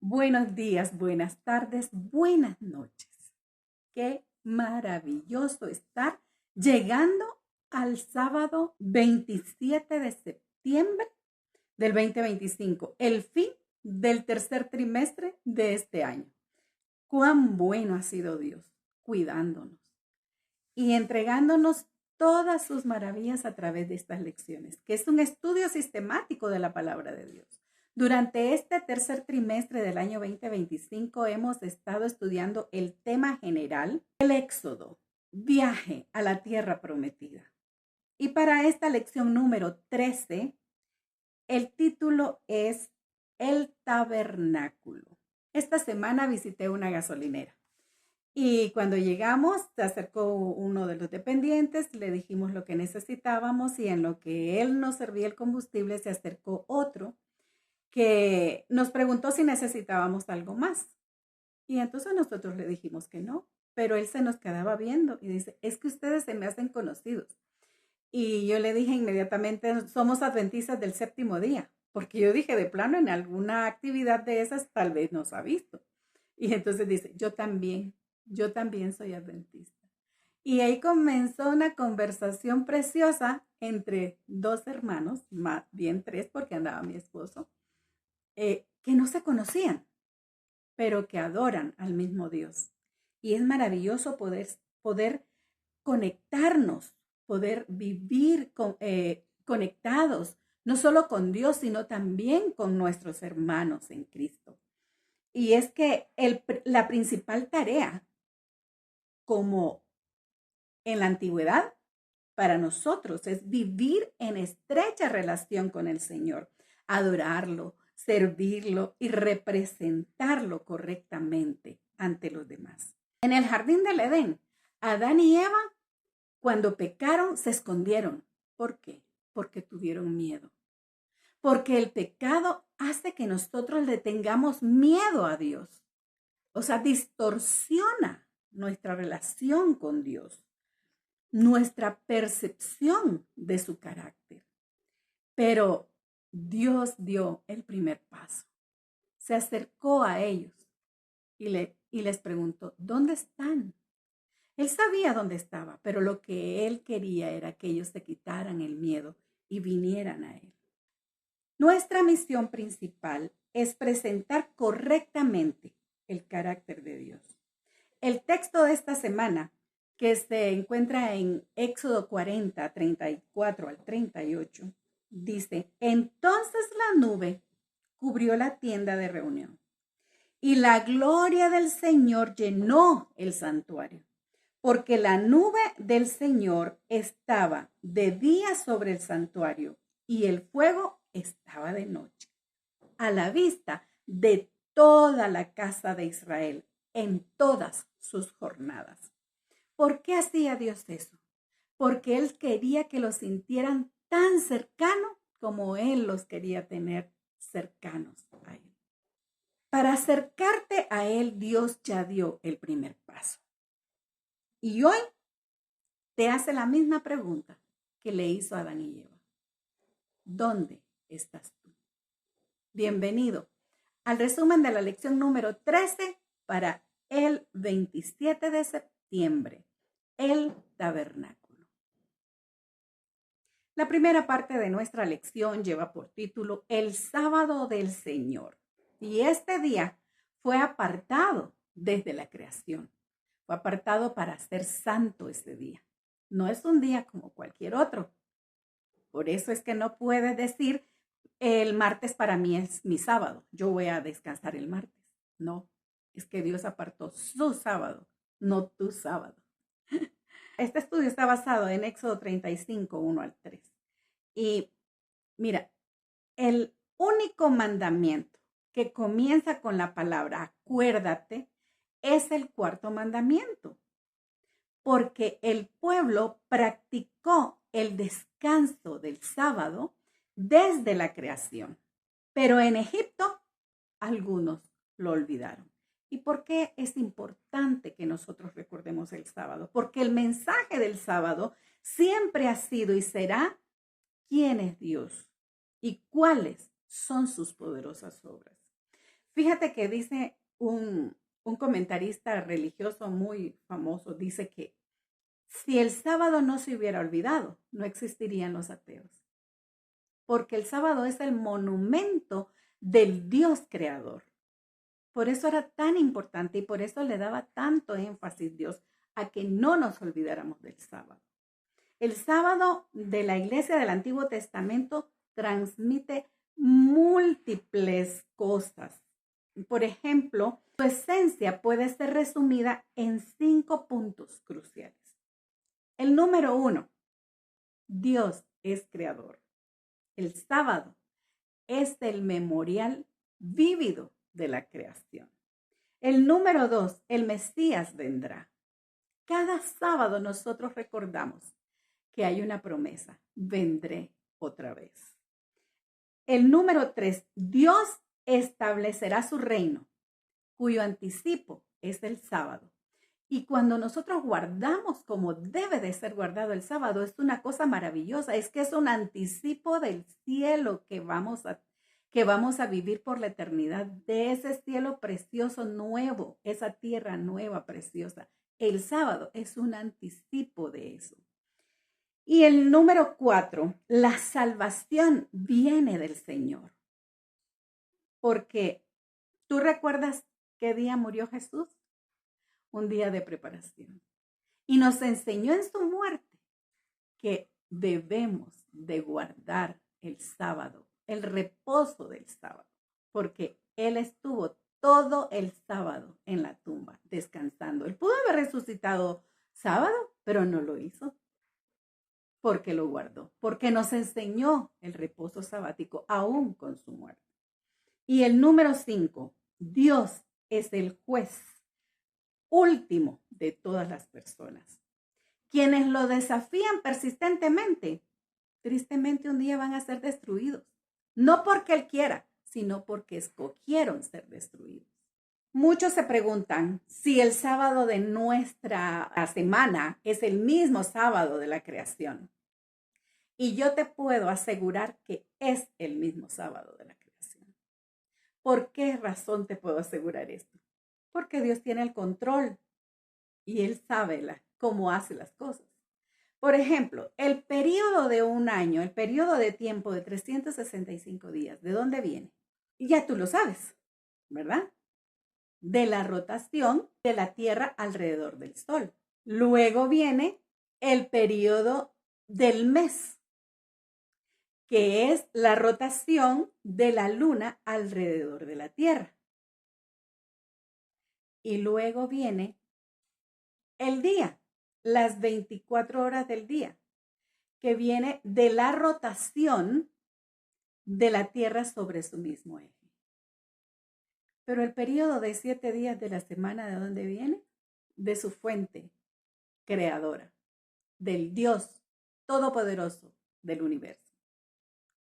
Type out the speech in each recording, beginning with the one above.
Buenos días, buenas tardes, buenas noches. Qué maravilloso estar llegando al sábado 27 de septiembre del 2025, el fin del tercer trimestre de este año. Cuán bueno ha sido Dios cuidándonos y entregándonos todas sus maravillas a través de estas lecciones, que es un estudio sistemático de la palabra de Dios. Durante este tercer trimestre del año 2025 hemos estado estudiando el tema general, el Éxodo, viaje a la tierra prometida. Y para esta lección número 13, el título es El tabernáculo. Esta semana visité una gasolinera. Y cuando llegamos, se acercó uno de los dependientes, le dijimos lo que necesitábamos y en lo que él nos servía el combustible, se acercó otro que nos preguntó si necesitábamos algo más. Y entonces nosotros le dijimos que no, pero él se nos quedaba viendo y dice, es que ustedes se me hacen conocidos. Y yo le dije inmediatamente, somos adventistas del séptimo día, porque yo dije, de plano, en alguna actividad de esas tal vez nos ha visto. Y entonces dice, yo también soy adventista. Y ahí comenzó una conversación preciosa entre dos hermanos, más bien tres, porque andaba mi esposo, que no se conocían, pero que adoran al mismo Dios. Y es maravilloso poder conectarnos, poder vivir conectados, no solo con Dios, sino también con nuestros hermanos en Cristo. Y es que la principal tarea, como en la antigüedad, para nosotros es vivir en estrecha relación con el Señor, adorarlo, servirlo y representarlo correctamente ante los demás. En el jardín del Edén, Adán y Eva, cuando pecaron, se escondieron. ¿Por qué? Porque tuvieron miedo. Porque el pecado hace que nosotros le tengamos miedo a Dios. O sea, distorsiona nuestra relación con Dios, nuestra percepción de su carácter. Pero Dios dio el primer paso. Se acercó a ellos y les preguntó, ¿dónde están? Él sabía dónde estaba, pero lo que él quería era que ellos se quitaran el miedo y vinieran a él. Nuestra misión principal es presentar correctamente el carácter de Dios. El texto de esta semana, que se encuentra en Éxodo 40, 34 al 38, dice, entonces la nube cubrió la tienda de reunión y la gloria del Señor llenó el santuario, porque la nube del Señor estaba de día sobre el santuario y el fuego estaba de noche, a la vista de toda la casa de Israel en todas sus jornadas. ¿Por qué hacía Dios eso? Porque Él quería que los sintieran tan cercanos como Él los quería tener cercanos a Él. Para acercarte a Él, Dios ya dio el primer paso. Y hoy te hace la misma pregunta que le hizo a Adán y Eva. ¿Dónde estás tú? Bienvenido al resumen de la lección número 13 para el 27 de septiembre, el tabernáculo. La primera parte de nuestra lección lleva por título El sábado del Señor. Y este día fue apartado desde la creación. Fue apartado para ser santo ese día. No es un día como cualquier otro. Por eso es que no puedes decir, el martes para mí es mi sábado, yo voy a descansar el martes. No, es que Dios apartó su sábado, no tu sábado. Este estudio está basado en Éxodo 35, 1 al 3. Y mira, el único mandamiento que comienza con la palabra acuérdate es el cuarto mandamiento, porque el pueblo practicó el descanso del sábado desde la creación. Pero en Egipto, algunos lo olvidaron. ¿Y por qué es importante que nosotros recordemos el sábado? Porque el mensaje del sábado siempre ha sido y será quién es Dios y cuáles son sus poderosas obras. Fíjate que dice un comentarista religioso muy famoso, dice que si el sábado no se hubiera olvidado, no existirían los ateos, porque el sábado es el monumento del Dios creador. Por eso era tan importante y por eso le daba tanto énfasis Dios a que no nos olvidáramos del sábado. El sábado de la iglesia del Antiguo Testamento transmite múltiples cosas. Por ejemplo, su esencia puede ser resumida en 5 puntos cruciales. El número 1, Dios es creador. El sábado es el memorial vívido de la creación. El número 2, el Mesías vendrá. Cada sábado nosotros recordamos que hay una promesa, vendré otra vez. El número 3, Dios establecerá su reino, cuyo anticipo es el sábado. Y cuando nosotros guardamos como debe de ser guardado el sábado, es una cosa maravillosa, es que es un anticipo del cielo que vamos a vivir por la eternidad, de ese cielo precioso nuevo, esa tierra nueva preciosa. El sábado es un anticipo de eso. Y el número 4, la salvación viene del Señor. Porque tú recuerdas qué día murió Jesús, un día de preparación. Y nos enseñó en su muerte que debemos de guardar el sábado, el reposo del sábado, porque Él estuvo todo el sábado en la tumba descansando. Él pudo haber resucitado sábado, pero no lo hizo. Porque lo guardó, porque nos enseñó el reposo sabático aún con su muerte. Y el número 5, Dios es el juez último de todas las personas. Quienes lo desafían persistentemente, tristemente un día van a ser destruidos. No porque Él quiera, sino porque escogieron ser destruidos. Muchos se preguntan si el sábado de nuestra semana es el mismo sábado de la creación. Y yo te puedo asegurar que es el mismo sábado de la creación. ¿Por qué razón te puedo asegurar esto? Porque Dios tiene el control y Él sabe cómo hace las cosas. Por ejemplo, el periodo de un año, el periodo de tiempo de 365 días, ¿de dónde viene? Y ya tú lo sabes, ¿verdad? De la rotación de la Tierra alrededor del Sol. Luego viene el periodo del mes, que es la rotación de la Luna alrededor de la Tierra. Y luego viene el día, las 24 horas del día, que viene de la rotación de la Tierra sobre su mismo eje. Pero el periodo de 7 días de la semana, ¿de dónde viene? De su fuente creadora, del Dios todopoderoso del universo.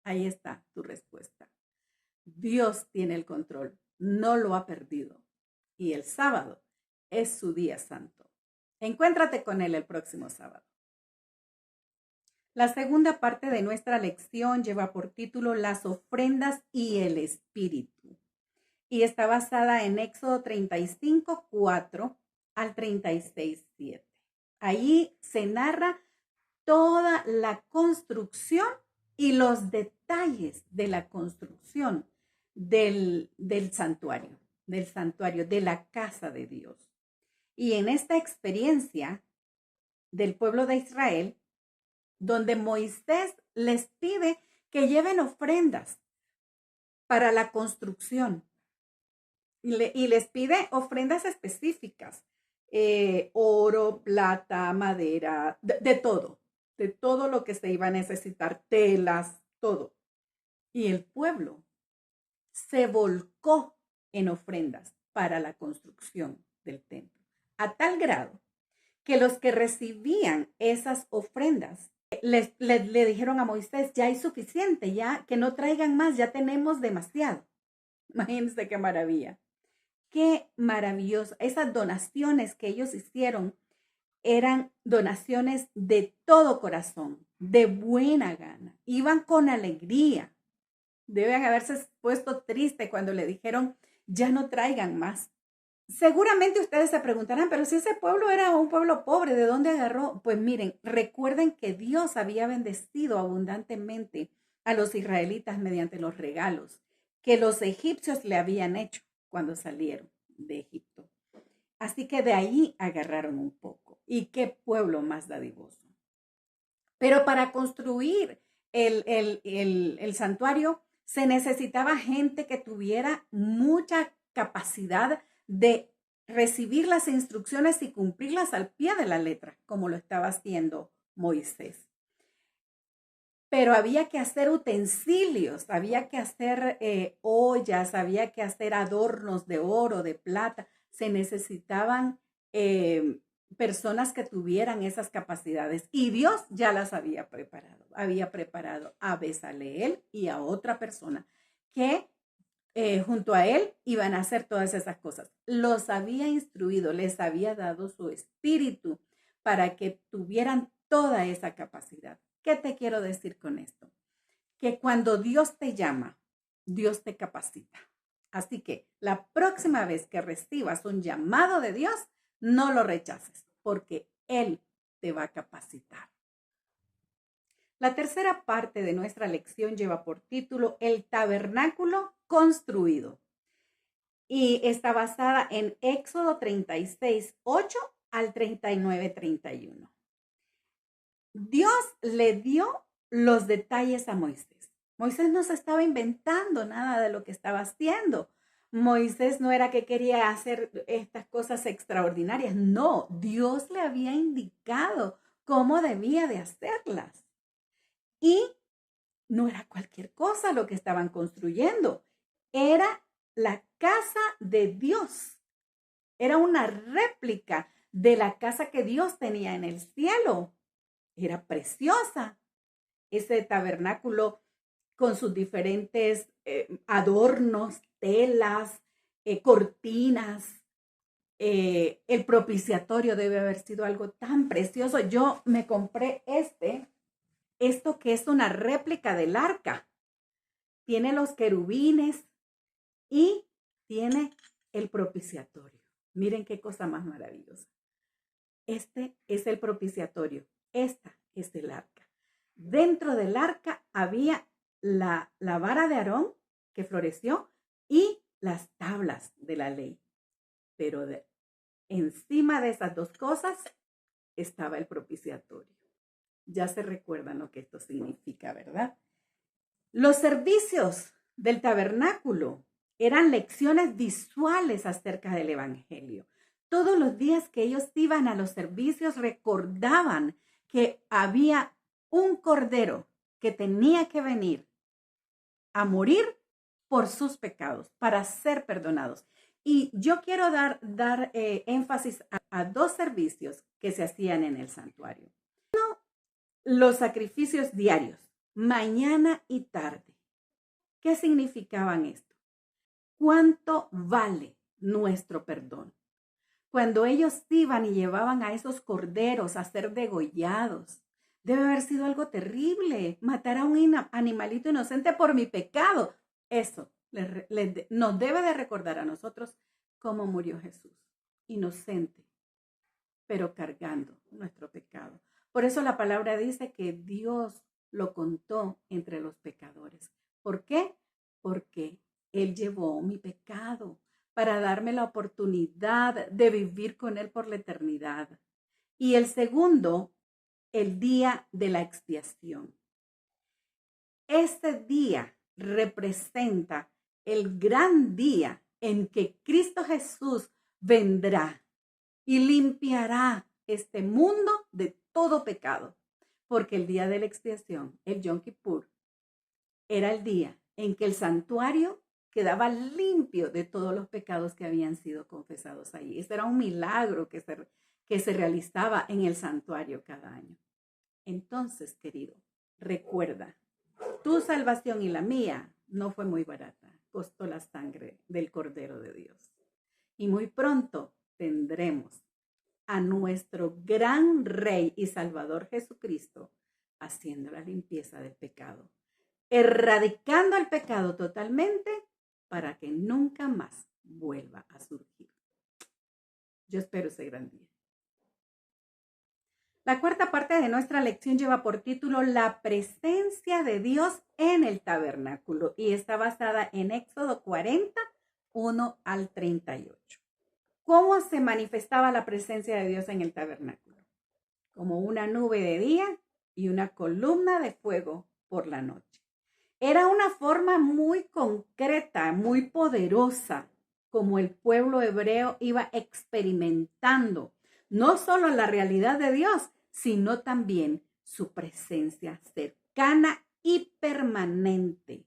Ahí está tu respuesta. Dios tiene el control, no lo ha perdido. Y el sábado es su día santo. Encuéntrate con Él el próximo sábado. La segunda parte de nuestra lección lleva por título Las ofrendas y el espíritu. Y está basada en Éxodo 35, 4 al 36, 7. Ahí se narra toda la construcción y los detalles de la construcción del santuario, de la casa de Dios. Y en esta experiencia del pueblo de Israel, donde Moisés les pide que lleven ofrendas para la construcción y les pide ofrendas específicas, oro, plata, madera, de todo lo que se iba a necesitar, telas, todo. Y el pueblo se volcó en ofrendas para la construcción del templo, a tal grado que los que recibían esas ofrendas le dijeron a Moisés, ya hay suficiente, ya que no traigan más, ya tenemos demasiado. Imagínense qué maravilla. Qué maravilloso. Esas donaciones que ellos hicieron eran donaciones de todo corazón, de buena gana. Iban con alegría. Deben haberse puesto triste cuando le dijeron ya no traigan más. Seguramente ustedes se preguntarán, pero si ese pueblo era un pueblo pobre, ¿de dónde agarró? Pues miren, recuerden que Dios había bendecido abundantemente a los israelitas mediante los regalos que los egipcios le habían hecho cuando salieron de Egipto. Así que de ahí agarraron un poco. ¿Y qué pueblo más dadivoso? Pero para construir el santuario se necesitaba gente que tuviera mucha capacidad de recibir las instrucciones y cumplirlas al pie de la letra, como lo estaba haciendo Moisés. Pero había que hacer utensilios, había que hacer ollas, había que hacer adornos de oro, de plata. Se necesitaban personas que tuvieran esas capacidades. Y Dios ya las había preparado. Había preparado a Bezaleel y a otra persona que junto a él iban a hacer todas esas cosas. Los había instruido, les había dado su espíritu para que tuvieran toda esa capacidad. ¿Qué te quiero decir con esto? Que cuando Dios te llama, Dios te capacita. Así que la próxima vez que recibas un llamado de Dios, no lo rechaces, porque Él te va a capacitar. La tercera parte de nuestra lección lleva por título El tabernáculo construido y está basada en Éxodo 36, 8 al 39, 31. Dios le dio los detalles a Moisés. Moisés no se estaba inventando nada de lo que estaba haciendo. Moisés no era que quería hacer estas cosas extraordinarias. No, Dios le había indicado cómo debía de hacerlas. Y no era cualquier cosa lo que estaban construyendo. Era la casa de Dios. Era una réplica de la casa que Dios tenía en el cielo. Era preciosa. Ese tabernáculo con sus diferentes adornos, telas, cortinas. El propiciatorio debe haber sido algo tan precioso. Yo me compré esto que es una réplica del arca. Tiene los querubines y tiene el propiciatorio. Miren qué cosa más maravillosa. Este es el propiciatorio. Esta es el arca. Dentro del arca había la vara de Aarón que floreció y las tablas de la ley. Pero encima de esas dos cosas estaba el propiciatorio. Ya se recuerdan lo que esto significa, ¿verdad? Los servicios del tabernáculo eran lecciones visuales acerca del evangelio. Todos los días que ellos iban a los servicios recordaban que había un cordero que tenía que venir a morir por sus pecados, para ser perdonados. Y yo quiero dar énfasis a dos servicios que se hacían en el santuario. Uno, los sacrificios diarios, mañana y tarde. ¿Qué significaban esto? ¿Cuánto vale nuestro perdón? Cuando ellos iban y llevaban a esos corderos a ser degollados, debe haber sido algo terrible, matar a un animalito inocente por mi pecado. Eso nos debe de recordar a nosotros cómo murió Jesús, inocente, pero cargando nuestro pecado. Por eso la palabra dice que Dios lo contó entre los pecadores. ¿Por qué? Porque Él llevó mi pecado para darme la oportunidad de vivir con Él por la eternidad. Y el segundo, el día de la expiación. Este día representa el gran día en que Cristo Jesús vendrá y limpiará este mundo de todo pecado. Porque el día de la expiación, el Yom Kippur, era el día en que el santuario quedaba limpio de todos los pecados que habían sido confesados allí. Este era un milagro que se realizaba en el santuario cada año. Entonces, querido, recuerda, tu salvación y la mía no fue muy barata. Costó la sangre del Cordero de Dios. Y muy pronto tendremos a nuestro gran Rey y Salvador Jesucristo haciendo la limpieza del pecado, erradicando el pecado totalmente para que nunca más Yo espero ese gran día. La cuarta parte de nuestra lección lleva por título La presencia de Dios en el tabernáculo y está basada en Éxodo 40, 1 al 38. ¿Cómo se manifestaba la presencia de Dios en el tabernáculo? Como una nube de día y una columna de fuego por la noche. Era una forma muy concreta, muy poderosa, como el pueblo hebreo iba experimentando no solo la realidad de Dios, sino también su presencia cercana y permanente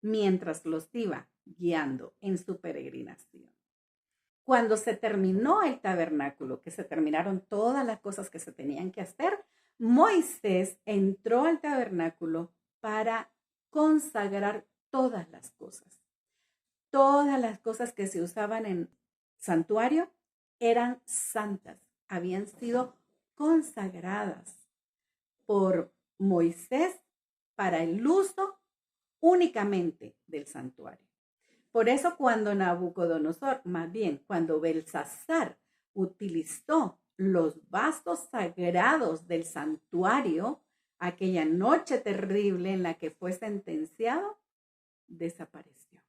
mientras los iba guiando en su peregrinación. Cuando se terminó el tabernáculo, que se terminaron todas las cosas que se tenían que hacer, Moisés entró al tabernáculo para consagrar todas las cosas. Todas las cosas que se usaban en santuario eran santas, habían sido consagradas por Moisés para el uso únicamente del santuario. Por eso cuando Nabucodonosor, más bien cuando Belsasar utilizó los vasos sagrados del santuario, aquella noche terrible en la que fue sentenciado, desapareció,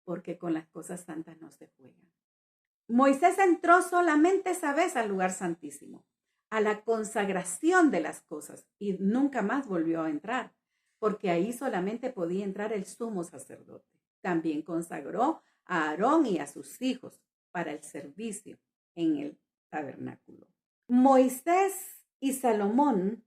porque con las cosas santas no se juegan. Moisés entró solamente esa vez al lugar santísimo, a la consagración de las cosas, y nunca más volvió a entrar, porque ahí solamente podía entrar el sumo sacerdote. También consagró a Aarón y a sus hijos para el servicio en el tabernáculo. Moisés y Salomón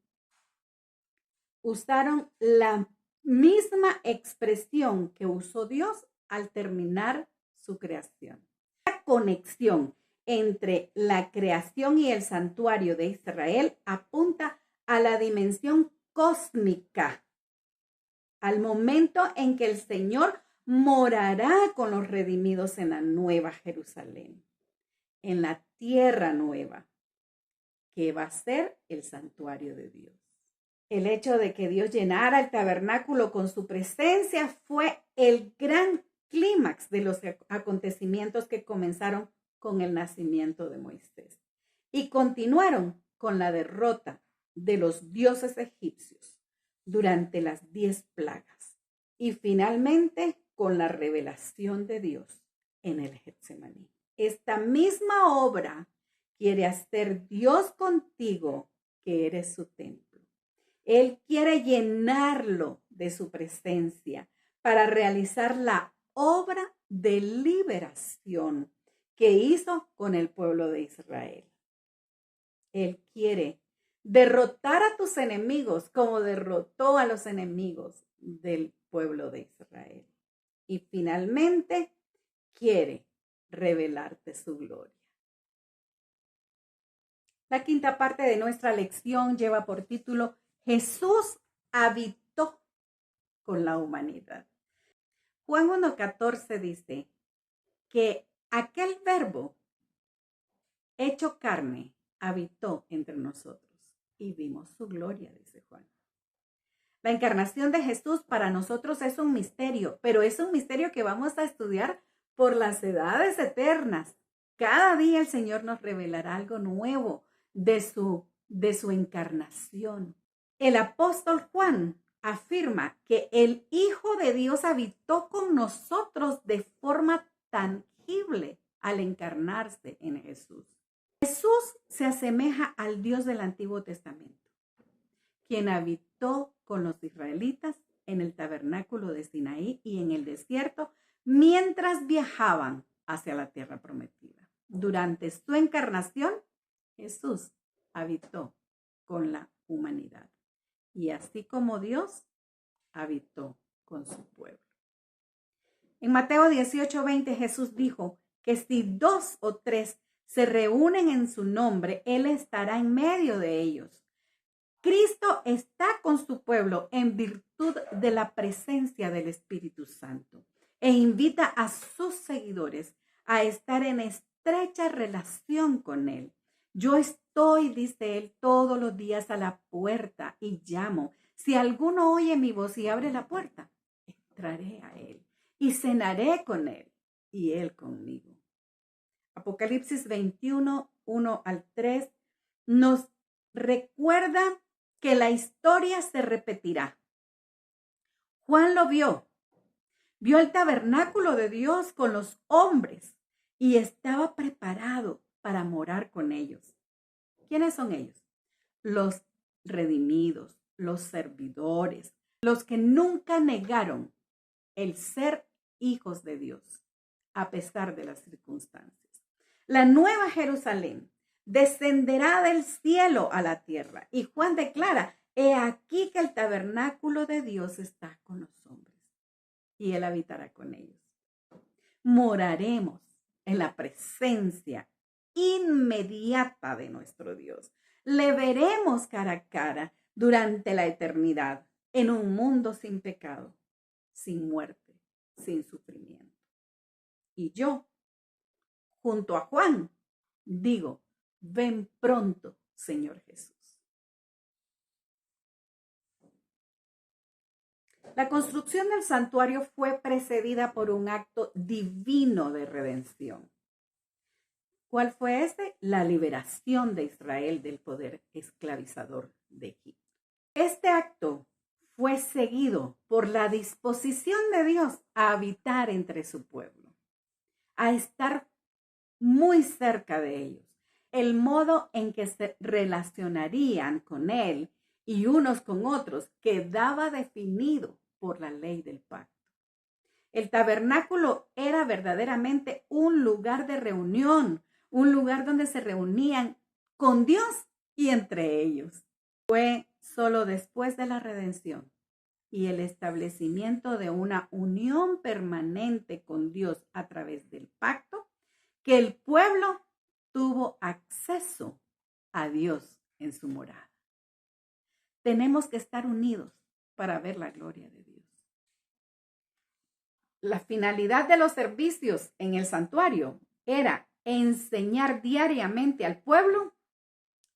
usaron la misma expresión que usó Dios al terminar su creación. La conexión entre la creación y el santuario de Israel apunta a la dimensión cósmica, al momento en que el Señor morará con los redimidos en la nueva Jerusalén, en la tierra nueva, que va a ser el santuario de Dios. El hecho de que Dios llenara el tabernáculo con su presencia fue el gran clímax de los acontecimientos que comenzaron con el nacimiento de Moisés y continuaron con la derrota de los dioses egipcios durante las 10 plagas y finalmente con la revelación de Dios en el Getsemaní. Esta misma obra quiere hacer Dios contigo, que eres su templo. Él quiere llenarlo de su presencia para realizar la obra de liberación que hizo con el pueblo de Israel. Él quiere derrotar a tus enemigos como derrotó a los enemigos del pueblo de Israel. Y finalmente quiere revelarte su gloria. La quinta parte de nuestra lección lleva por título Jesús habitó con la humanidad. Juan 1:14 dice que aquel verbo hecho carne habitó entre nosotros y vimos su gloria, dice Juan. La encarnación de Jesús para nosotros es un misterio, pero es un misterio que vamos a estudiar por las edades eternas. Cada día el Señor nos revelará algo nuevo de su encarnación. El apóstol Juan afirma que el Hijo de Dios habitó con nosotros de forma tangible al encarnarse en Jesús. Jesús se asemeja al Dios del Antiguo Testamento, quien habitó con los israelitas en el tabernáculo de Sinaí y en el desierto mientras viajaban hacia la tierra prometida. Durante su encarnación, Jesús habitó con la humanidad. Y así como Dios habitó con su pueblo. En Mateo 18:20 Jesús dijo que si 2 o 3 se reúnen en su nombre, Él estará en medio de ellos. Cristo está con su pueblo en virtud de la presencia del Espíritu Santo e invita a sus seguidores a estar en estrecha relación con Él. Yo estoy, dice Él, todos los días a la puerta y llamo. Si alguno oye mi voz y abre la puerta, entraré a Él y cenaré con Él y Él conmigo. Apocalipsis 21, 1 al 3, nos recuerda que la historia se repetirá. Juan lo vio el tabernáculo de Dios con los hombres y estaba preparado para morar con ellos. ¿Quiénes son ellos? Los redimidos, los servidores, los que nunca negaron el ser hijos de Dios, a pesar de las circunstancias. La nueva Jerusalén descenderá del cielo a la tierra. Y Juan declara, he aquí que el tabernáculo de Dios está con los hombres y él habitará con ellos. Moraremos en la presencia inmediata de nuestro Dios. Le veremos cara a cara durante la eternidad en un mundo sin pecado, sin muerte, sin sufrimiento. Y yo, junto a Juan, digo, ven pronto, Señor Jesús. La construcción del santuario fue precedida por un acto divino de redención. ¿Cuál fue este? La liberación de Israel del poder esclavizador de Egipto. Este acto fue seguido por la disposición de Dios a habitar entre su pueblo, a estar muy cerca de ellos. El modo en que se relacionarían con él y unos con otros quedaba definido por la ley del pacto. El tabernáculo era verdaderamente un lugar de reunión, un lugar donde se reunían con Dios y entre ellos. Fue solo después de la redención y el establecimiento de una unión permanente con Dios a través del pacto que el pueblo tuvo acceso a Dios en su morada. Tenemos que estar unidos para ver la gloria de Dios. La finalidad de los servicios en el santuario era enseñar diariamente al pueblo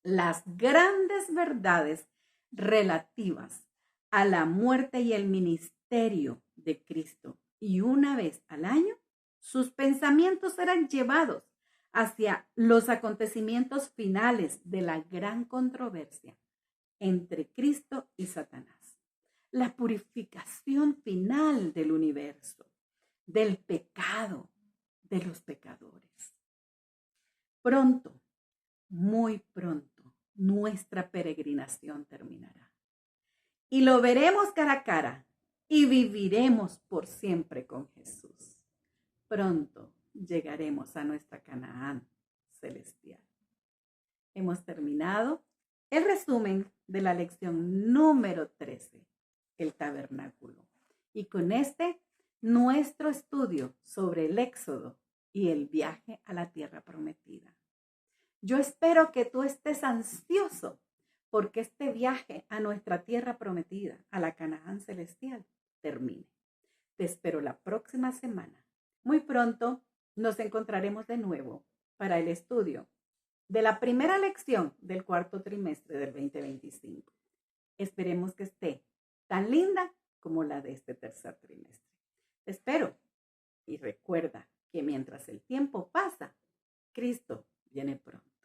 las grandes verdades relativas a la muerte y el ministerio de Cristo. Y una vez al año, sus pensamientos eran llevados hacia los acontecimientos finales de la gran controversia entre Cristo y Satanás. La purificación final del universo, del pecado, de los pecadores. Pronto, muy pronto, nuestra peregrinación terminará. Y lo veremos cara a cara y viviremos por siempre con Jesús. Pronto llegaremos a nuestra Canaán celestial. Hemos terminado el resumen de la lección número 13, el tabernáculo. Y con nuestro estudio sobre el Éxodo y el viaje a la tierra prometida. Yo espero que tú estés ansioso porque este viaje a nuestra tierra prometida, a la Canaán celestial, termine. Te espero la próxima semana. Muy pronto nos encontraremos de nuevo para el estudio de la primera lección del cuarto trimestre del 2025. Esperemos que esté tan linda como la de este tercer trimestre. Te espero y recuerda que mientras el tiempo pasa, Cristo viene pronto.